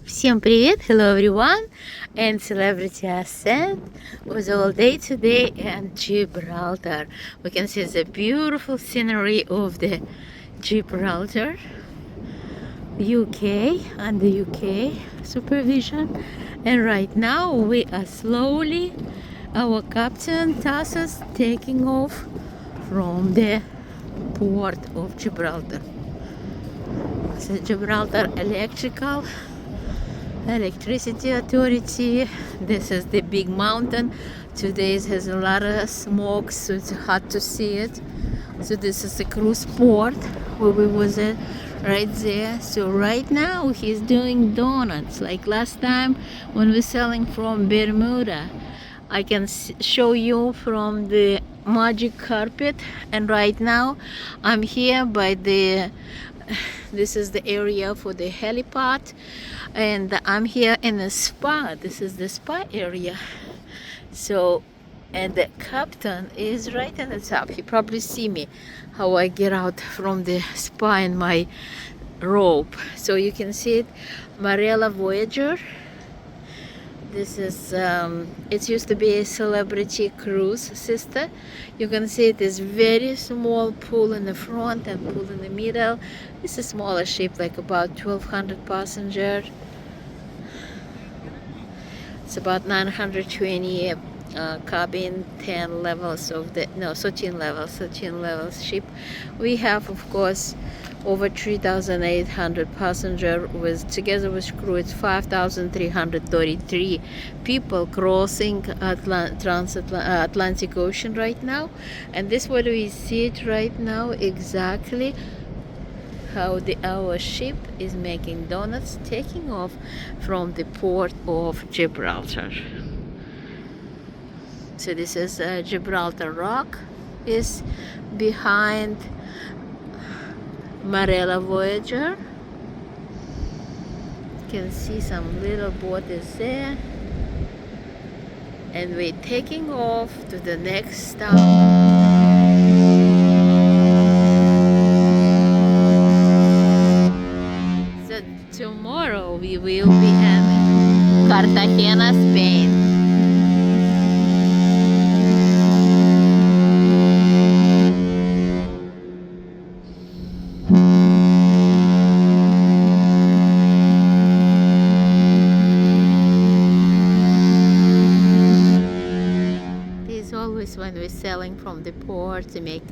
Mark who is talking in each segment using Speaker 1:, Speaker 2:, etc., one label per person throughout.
Speaker 1: Всем привет! Hello everyone! And celebrity Ascent was all day today in Gibraltar. We can see the beautiful scenery of the Gibraltar UK under UK supervision. And right now we are slowly, our captain Tassos, taking off from the port of Gibraltar. So Gibraltar Electricity Authority. This is the big mountain. Today it has a lot of smoke, so it's hard to see it. So this is the cruise port where we was at, right there. So right now he's doing donuts like last time when we're selling from Bermuda. I can show you from the magic carpet, and right now I'm here by the this is the area for the helipad, and I'm here in the spa. This is the spa area. So, and the captain is right in the top. He probably see me how I get out from the spa in my robe. So you can see it, Marella Voyager. This is it used to be a celebrity cruise, sister. You can see it is very small pool in the front and pool in the middle. It's a smaller ship, like about 1200 passenger. It's about 920 cabin, 10 levels of the 13 levels ship. We have, of course, over 3,800 passenger with together with crew. It's 5,333 people crossing Atlantic Ocean right now. And this what we see it right now exactly how our ship is making donuts, taking off from the port of Gibraltar. So this is Gibraltar Rock is behind Marella Voyager. You can see some little boat is there, and we're taking off to the next stop. So tomorrow we will be in Cartagena, Spain. Always when we're selling from the port to make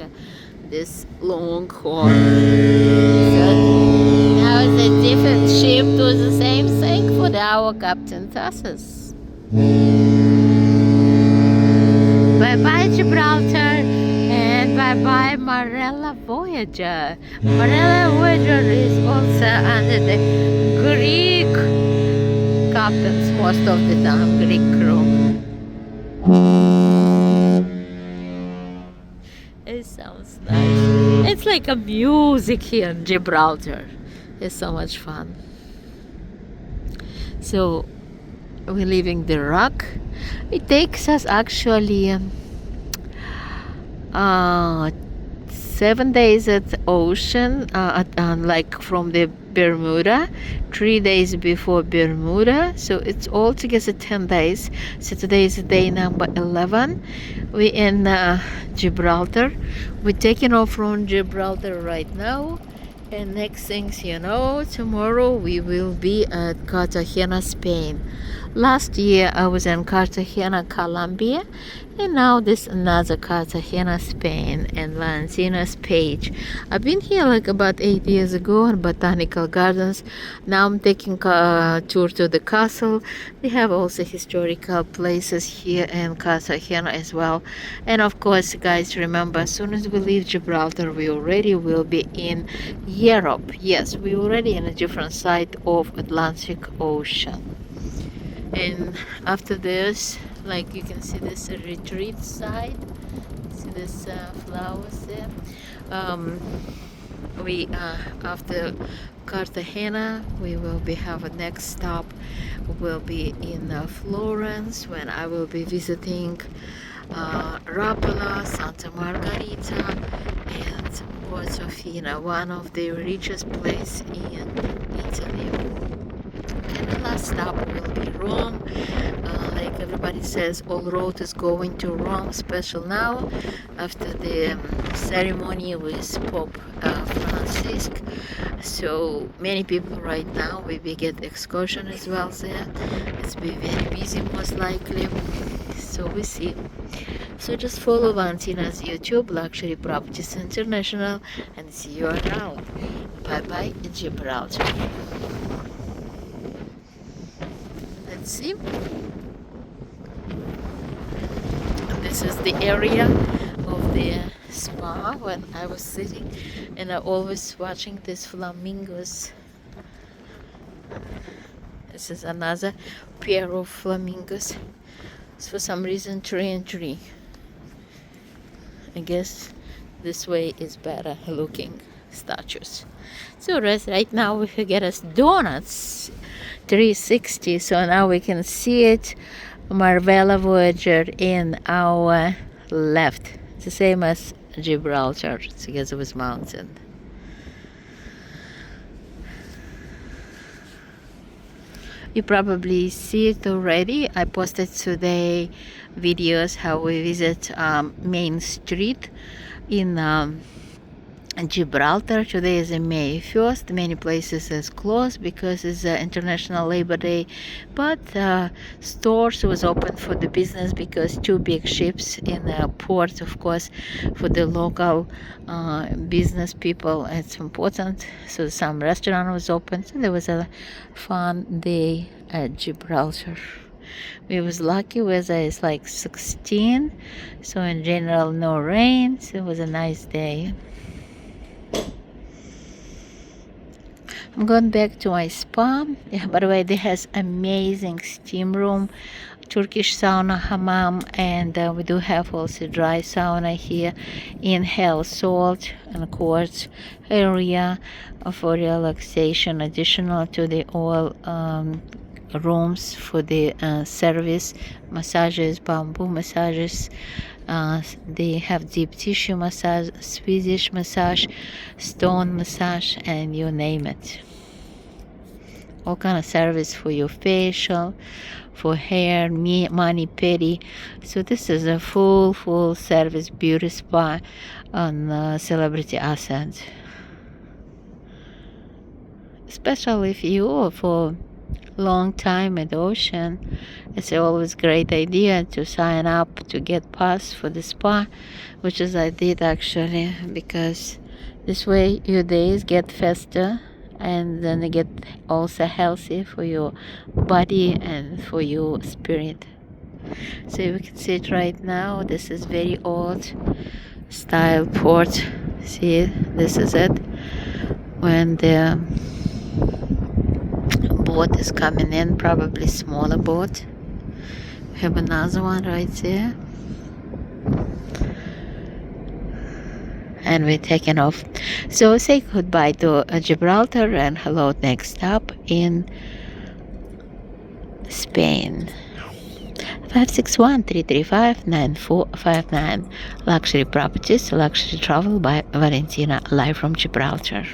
Speaker 1: this long haul. So now it's a different ship, do the same thing for our Captain Tassos. Bye bye Gibraltar, and bye bye Marella Voyager. Marella Voyager is also under the Greek captains most of the time, Greek crew. It sounds nice. It's like a music here in Gibraltar. It's so much fun. So we're leaving the rock. It takes us actually 7 days at the ocean, like from the Bermuda, 3 days before Bermuda, so it's all together 10 days. So today is day number 11. We're in Gibraltar. We're taking off from Gibraltar right now, and next things you know, tomorrow we will be at Cartagena, Spain. Last year I was in Cartagena, Colombia, and now this another Cartagena, Spain, and Valentina's page. I've been here like about 8 years ago in Botanical Gardens. Now I'm taking a tour to the castle. They have also historical places here in Cartagena as well. And of course, guys, remember, as soon as we leave Gibraltar, we already will be in Europe. Yes, we're already in a different side of Atlantic Ocean. And after this, like you can see this retreat side, see this flowers there. We after Cartagena, we will be have a next stop. Will be in Florence, when I will be visiting Rapala, Santa Margherita, and Portofino, one of the richest places in Italy. And stop will be Rome. Like everybody says, all road is going to Rome, special now after the ceremony with Pope Francis. So many people right now, we get excursion as well there. It's be very busy most likely. So we see. So just follow Valentina's YouTube, Luxury Properties International, and see you around. Bye bye, Gibraltar. Let's see. This is the area of the spa when I was sitting, and I always watching these flamingos. This is another pair of flamingos. It's for some reason 3 and 3. I guess this way is better looking statues. So right now we get us donuts, 360. So now we can see it, Marbella Voyager in our left. It's the same as Gibraltar together with mountain. You probably see it already. I posted today videos how we visit Main Street in Gibraltar. Today is May 1st. Many places is closed because it's International Labor Day, but stores was open for the business because 2 big ships in the port, of course, for the local business people it's important. So some restaurant was open, so there was a fun day at Gibraltar. We was lucky, weather is like 16, so in general no rain, so it was a nice day. I'm going back to my spa. Yeah, by the way, it has amazing steam room, Turkish sauna, hammam, and we do have also dry sauna here. Inhale salt and quartz area for relaxation, additional to the all rooms for the service massages, bamboo massages. They have deep tissue massage, Swedish massage, stone massage, and you name it. All kind of service for your facial, for hair, mani pedi. So this is a full service beauty spa on Celebrity Ascent. Especially if you are for long time at the ocean, it's always great idea to sign up to get pass for the spa, which is I did actually, because this way your days get faster and then they get also healthy for your body and for your spirit. So you can see it right now. This is very old style port. See, this is it when the boat is coming in, probably smaller boat. We have another one right there, and we're taking off. So say goodbye to Gibraltar and hello next stop in Spain. 561-335-9459. Luxury Properties, Luxury Travel by Valentina, live from Gibraltar.